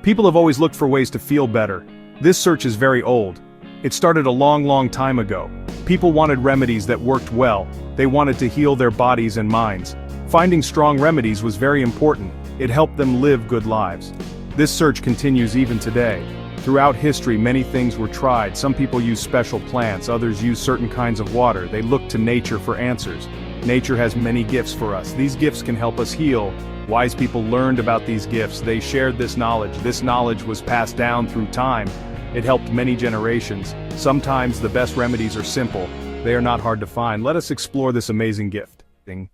People have always looked for ways to feel better. This search is very old. It started a long time ago. People wanted remedies that worked well. They wanted to heal their bodies and minds. Finding strong remedies was very important. It helped them live good lives. This search continues even today. Throughout history, many things were tried. Some people use special plants, others use certain kinds of water. They look to nature for answers. Nature has many gifts for us. These gifts can help us heal. Wise people learned about these gifts. They shared this knowledge. This knowledge was passed down through time. It helped many generations. Sometimes the best remedies are simple. They are not hard to find. Let us explore this amazing gift. The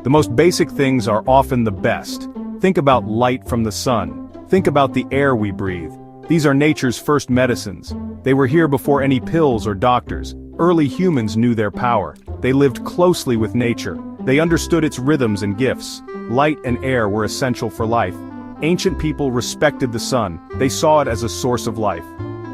most basic things are often the best. Think about light from the sun. Think about the air we breathe. These are nature's first medicines. They were here before any pills or doctors. Early humans knew their power. They lived closely with nature. They understood its rhythms and gifts. Light and air were essential for life. Ancient people respected the sun. They saw it as a source of life.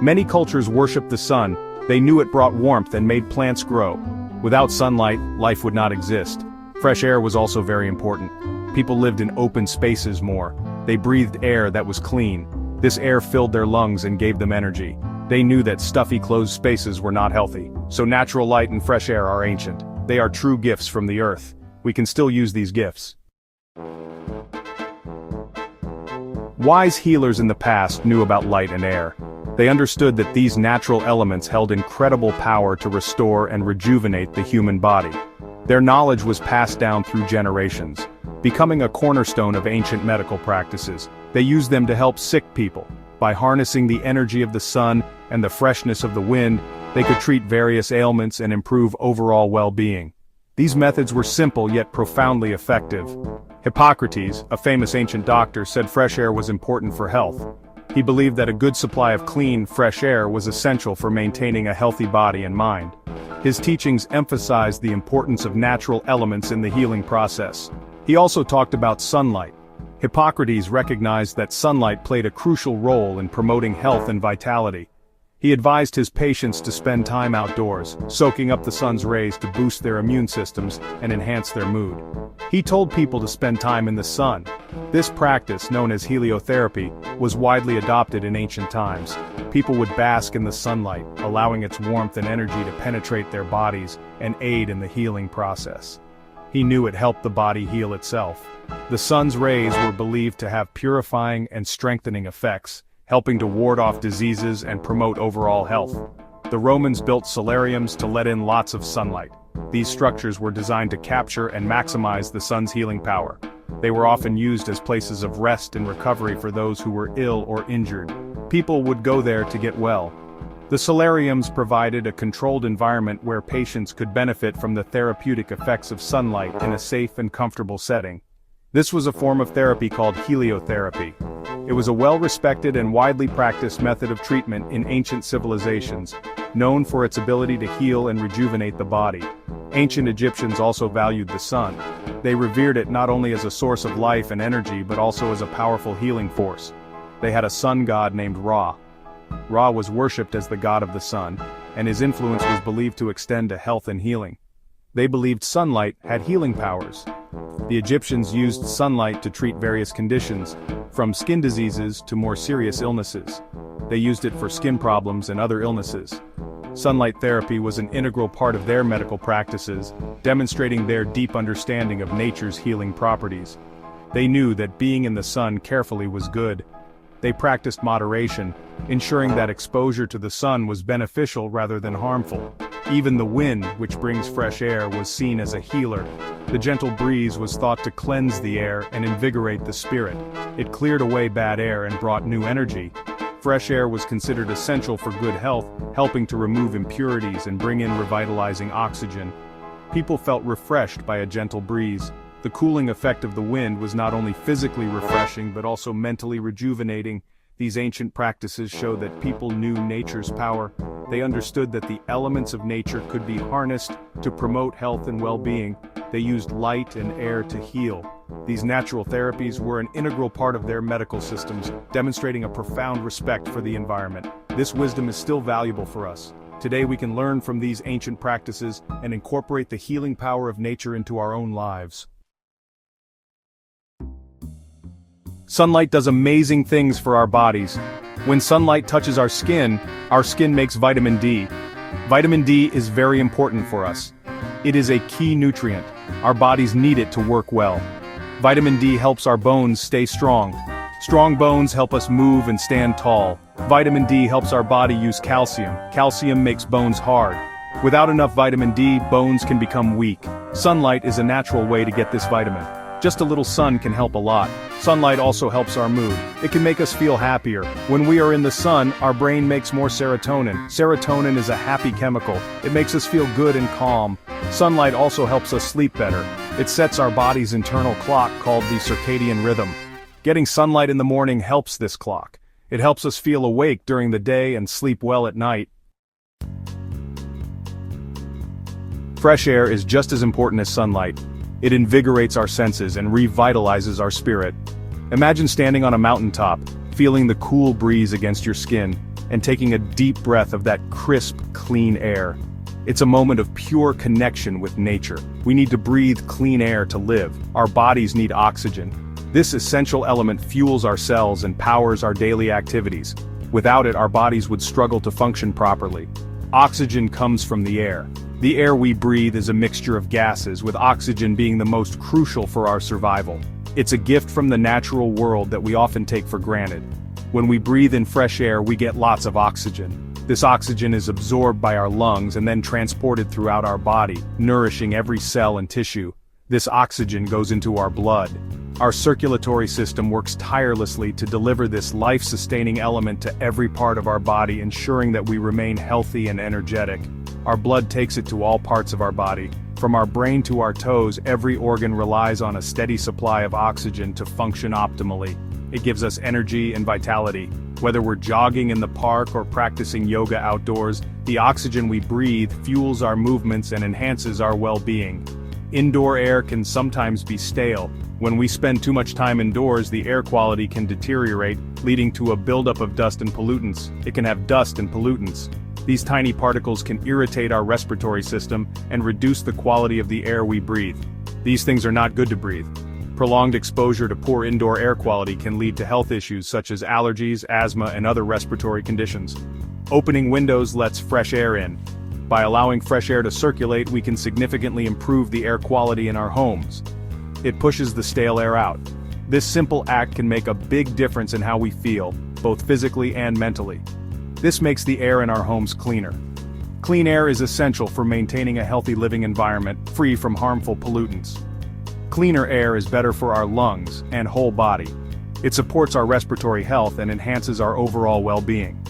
Many cultures worshiped the sun. They knew it brought warmth and made plants grow. Without sunlight, life would not exist. Fresh air was also very important. People lived in open spaces more. They breathed air that was clean. This air filled their lungs and gave them energy. They knew that stuffy closed spaces were not healthy. So natural light and fresh air are ancient. They are true gifts from the earth. We can still use these gifts. Wise healers in the past knew about light and air. They understood that these natural elements held incredible power to restore and rejuvenate the human body. Their knowledge was passed down through generations, becoming a cornerstone of ancient medical practices. They used them to help sick people. By harnessing the energy of the sun and the freshness of the wind, they could treat various ailments and improve overall well-being. These methods were simple yet profoundly effective. Hippocrates, a famous ancient doctor, said fresh air was important for health. He believed that a good supply of clean, fresh air was essential for maintaining a healthy body and mind. His teachings emphasized the importance of natural elements in the healing process. He also talked about sunlight. Hippocrates recognized that sunlight played a crucial role in promoting health and vitality. He advised his patients to spend time outdoors, soaking up the sun's rays to boost their immune systems and enhance their mood. He told people to spend time in the sun. This practice, known as heliotherapy, was widely adopted in ancient times. People would bask in the sunlight, allowing its warmth and energy to penetrate their bodies and aid in the healing process. He knew it helped the body heal itself. The sun's rays were believed to have purifying and strengthening effects, helping to ward off diseases and promote overall health. The Romans built solariums to let in lots of sunlight. These structures were designed to capture and maximize the sun's healing power. They were often used as places of rest and recovery for those who were ill or injured. People would go there to get well. The solariums provided a controlled environment where patients could benefit from the therapeutic effects of sunlight in a safe and comfortable setting. This was a form of therapy called heliotherapy. It was a well-respected and widely practiced method of treatment in ancient civilizations, known for its ability to heal and rejuvenate the body. Ancient Egyptians also valued the sun. They revered it not only as a source of life and energy but also as a powerful healing force. They had a sun god named Ra. Ra was worshipped as the god of the sun, and his influence was believed to extend to health and healing. They believed sunlight had healing powers. The Egyptians used sunlight to treat various conditions, from skin diseases to more serious illnesses. They used it for skin problems and other illnesses. Sunlight therapy was an integral part of their medical practices, demonstrating their deep understanding of nature's healing properties. They knew that being in the sun carefully was good. They practiced moderation, ensuring that exposure to the sun was beneficial rather than harmful. Even the wind, which brings fresh air, was seen as a healer. The gentle breeze was thought to cleanse the air and invigorate the spirit. It cleared away bad air and brought new energy. Fresh air was considered essential for good health, helping to remove impurities and bring in revitalizing oxygen. People felt refreshed by a gentle breeze. The cooling effect of the wind was not only physically refreshing but also mentally rejuvenating. These ancient practices show that people knew nature's power. They understood that the elements of nature could be harnessed to promote health and well-being. They used light and air to heal. These natural therapies were an integral part of their medical systems, demonstrating a profound respect for the environment. This wisdom is still valuable for us. Today we can learn from these ancient practices and incorporate the healing power of nature into our own lives. Sunlight does amazing things for our bodies. When sunlight touches our skin makes vitamin D. Vitamin D is very important for us. It is a key nutrient. Our bodies need it to work well. Vitamin D helps our bones stay strong. Strong bones help us move and stand tall. Vitamin D helps our body use calcium. Calcium makes bones hard. Without enough vitamin D, bones can become weak. Sunlight is a natural way to get this vitamin. Just a little sun can help a lot. Sunlight also helps our mood. It can make us feel happier. When we are in the sun, our brain makes more serotonin. Serotonin is a happy chemical. It makes us feel good and calm. Sunlight also helps us sleep better. It sets our body's internal clock called the circadian rhythm. Getting sunlight in the morning helps this clock. It helps us feel awake during the day and sleep well at night. Fresh air is just as important as sunlight. It invigorates our senses and revitalizes our spirit. Imagine standing on a mountaintop, feeling the cool breeze against your skin, and taking a deep breath of that crisp, clean air. It's a moment of pure connection with nature. We need to breathe clean air to live. Our bodies need oxygen. This essential element fuels our cells and powers our daily activities. Without it, our bodies would struggle to function properly. Oxygen comes from the air. The air we breathe is a mixture of gases, with oxygen being the most crucial for our survival. It's a gift from the natural world that we often take for granted. When we breathe in fresh air, we get lots of oxygen. This oxygen is absorbed by our lungs and then transported throughout our body, nourishing every cell and tissue. This oxygen goes into our blood. Our circulatory system works tirelessly to deliver this life-sustaining element to every part of our body, ensuring that we remain healthy and energetic. Our blood takes it to all parts of our body. From our brain to our toes, every organ relies on a steady supply of oxygen to function optimally. It gives us energy and vitality. Whether we're jogging in the park or practicing yoga outdoors, the oxygen we breathe fuels our movements and enhances our well-being. Indoor air can sometimes be stale. When we spend too much time indoors, the air quality can deteriorate, leading to a buildup of dust and pollutants. It can have dust and pollutants. These tiny particles can irritate our respiratory system and reduce the quality of the air we breathe. These things are not good to breathe. Prolonged exposure to poor indoor air quality can lead to health issues such as allergies, asthma, and other respiratory conditions. Opening windows lets fresh air in. By allowing fresh air to circulate, we can significantly improve the air quality in our homes. It pushes the stale air out. This simple act can make a big difference in how we feel, both physically and mentally. This makes the air in our homes cleaner. Clean air is essential for maintaining a healthy living environment, free from harmful pollutants. Cleaner air is better for our lungs and whole body. It supports our respiratory health and enhances our overall well-being.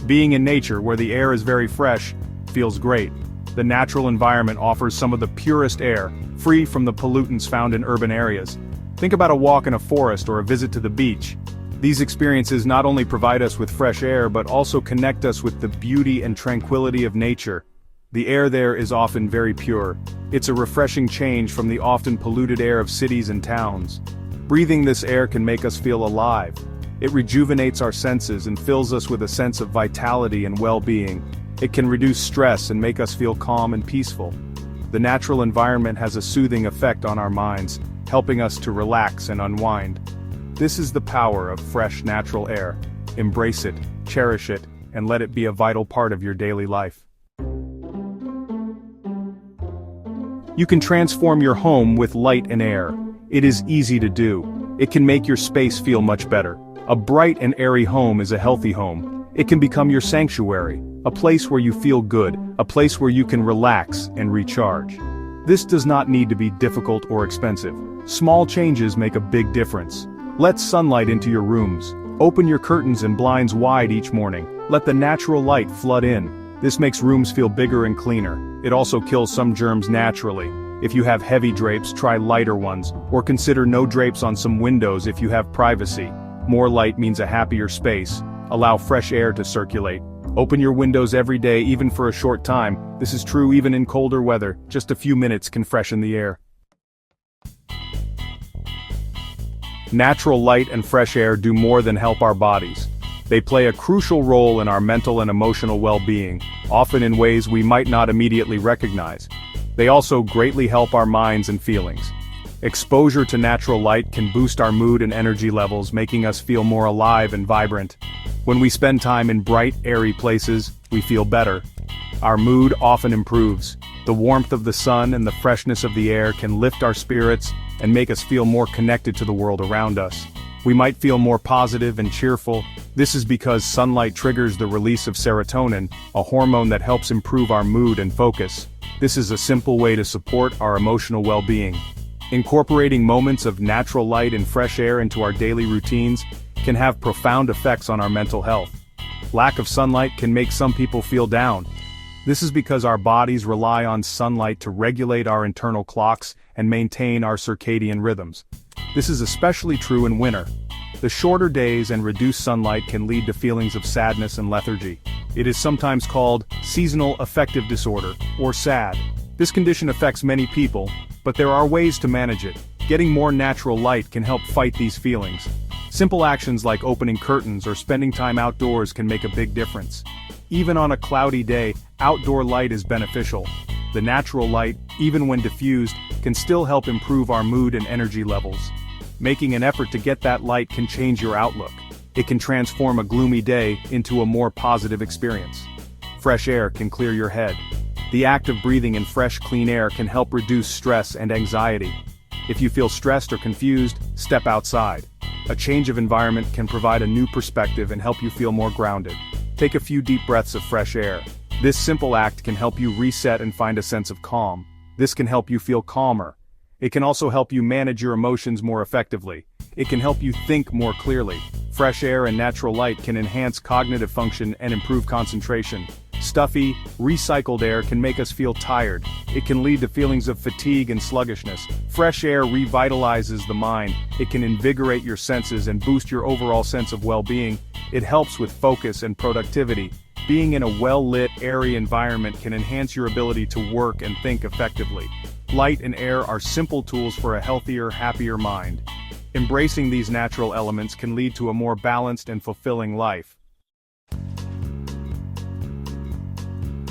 Being in nature, where the air is very fresh, feels great. The natural environment offers some of the purest air, free from the pollutants found in urban areas. Think about a walk in a forest or a visit to the beach. These experiences not only provide us with fresh air but also connect us with the beauty and tranquility of nature. The air there is often very pure. It's a refreshing change from the often polluted air of cities and towns. Breathing this air can make us feel alive. It rejuvenates our senses and fills us with a sense of vitality and well-being. It can reduce stress and make us feel calm and peaceful. The natural environment has a soothing effect on our minds, helping us to relax and unwind. This is the power of fresh natural air. Embrace it, cherish it, and let it be a vital part of your daily life. You can transform your home with light and air. It is easy to do. It can make your space feel much better. A bright and airy home is a healthy home. It can become your sanctuary, a place where you feel good, a place where you can relax and recharge. This does not need to be difficult or expensive. Small changes make a big difference. Let sunlight into your rooms. Open your curtains and blinds wide each morning. Let the natural light flood in. This makes rooms feel bigger and cleaner. It also kills some germs naturally. If you have heavy drapes, try lighter ones, or consider no drapes on some windows if you have privacy. More light means a happier space. Allow fresh air to circulate. Open your windows every day, even for a short time. This is true even in colder weather. Just a few minutes can freshen the air. Natural light and fresh air do more than help our bodies. They play a crucial role in our mental and emotional well-being, often in ways we might not immediately recognize. They also greatly help our minds and feelings. Exposure to natural light can boost our mood and energy levels, making us feel more alive and vibrant. When we spend time in bright, airy places, we feel better. Our mood often improves. The warmth of the sun and the freshness of the air can lift our spirits and make us feel more connected to the world around us. We might feel more positive and cheerful. This is because sunlight triggers the release of serotonin, a hormone that helps improve our mood and focus. This is a simple way to support our emotional well-being. Incorporating moments of natural light and fresh air into our daily routines can have profound effects on our mental health. Lack of sunlight can make some people feel down. This is because our bodies rely on sunlight to regulate our internal clocks and maintain our circadian rhythms. This is especially true in winter. The shorter days and reduced sunlight can lead to feelings of sadness and lethargy. It is sometimes called seasonal affective disorder, or SAD. This condition affects many people, but there are ways to manage it. Getting more natural light can help fight these feelings. Simple actions like opening curtains or spending time outdoors can make a big difference. Even on a cloudy day, outdoor light is beneficial. The natural light, even when diffused, can still help improve our mood and energy levels. Making an effort to get that light can change your outlook. It can transform a gloomy day into a more positive experience. Fresh air can clear your head. The act of breathing in fresh, clean air can help reduce stress and anxiety. If you feel stressed or confused, step outside. A change of environment can provide a new perspective and help you feel more grounded. Take a few deep breaths of fresh air. This simple act can help you reset and find a sense of calm. This can help you feel calmer. It can also help you manage your emotions more effectively. It can help you think more clearly. Fresh air and natural light can enhance cognitive function and improve concentration. Stuffy, recycled air can make us feel tired. It can lead to feelings of fatigue and sluggishness. Fresh air revitalizes the mind. It can invigorate your senses and boost your overall sense of well-being. It helps with focus and productivity. Being in a well-lit, airy environment can enhance your ability to work and think effectively. Light and air are simple tools for a healthier, happier mind. Embracing these natural elements can lead to a more balanced and fulfilling life.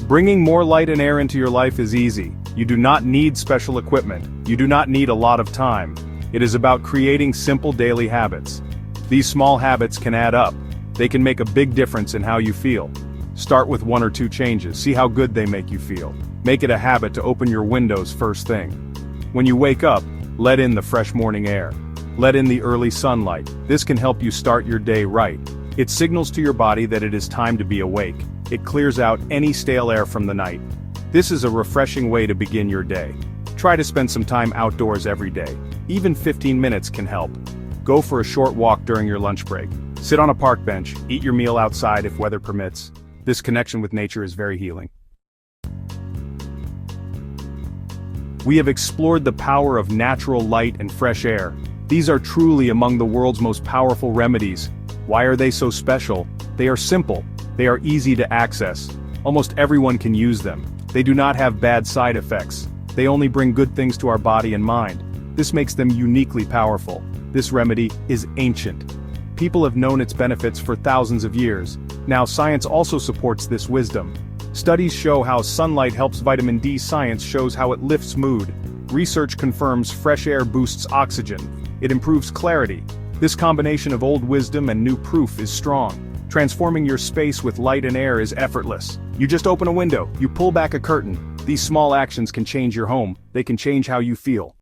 Bringing more light and air into your life is easy. You do not need special equipment. You do not need a lot of time. It is about creating simple daily habits. These small habits can add up. They can make a big difference in how you feel. Start with 1 or 2 changes. See how good they make you feel. Make it a habit to open your windows first thing. When you wake up, let in the fresh morning air. Let in the early sunlight. This can help you start your day right. It signals to your body that it is time to be awake. It clears out any stale air from the night. This is a refreshing way to begin your day. Try to spend some time outdoors every day. Even 15 minutes can help. Go for a short walk during your lunch break. Sit on a park bench, eat your meal outside if weather permits. This connection with nature is very healing. We have explored the power of natural light and fresh air. These are truly among the world's most powerful remedies. Why are they so special? They are simple. They are easy to access. Almost everyone can use them. They do not have bad side effects. They only bring good things to our body and mind. This makes them uniquely powerful. This remedy is ancient. People have known its benefits for thousands of years. Now science also supports this wisdom. Studies show how sunlight helps vitamin D. Science shows how it lifts mood. Research confirms fresh air boosts oxygen. It improves clarity. This combination of old wisdom and new proof is strong. Transforming your space with light and air is effortless. You just open a window, you pull back a curtain. These small actions can change your home. They can change how you feel.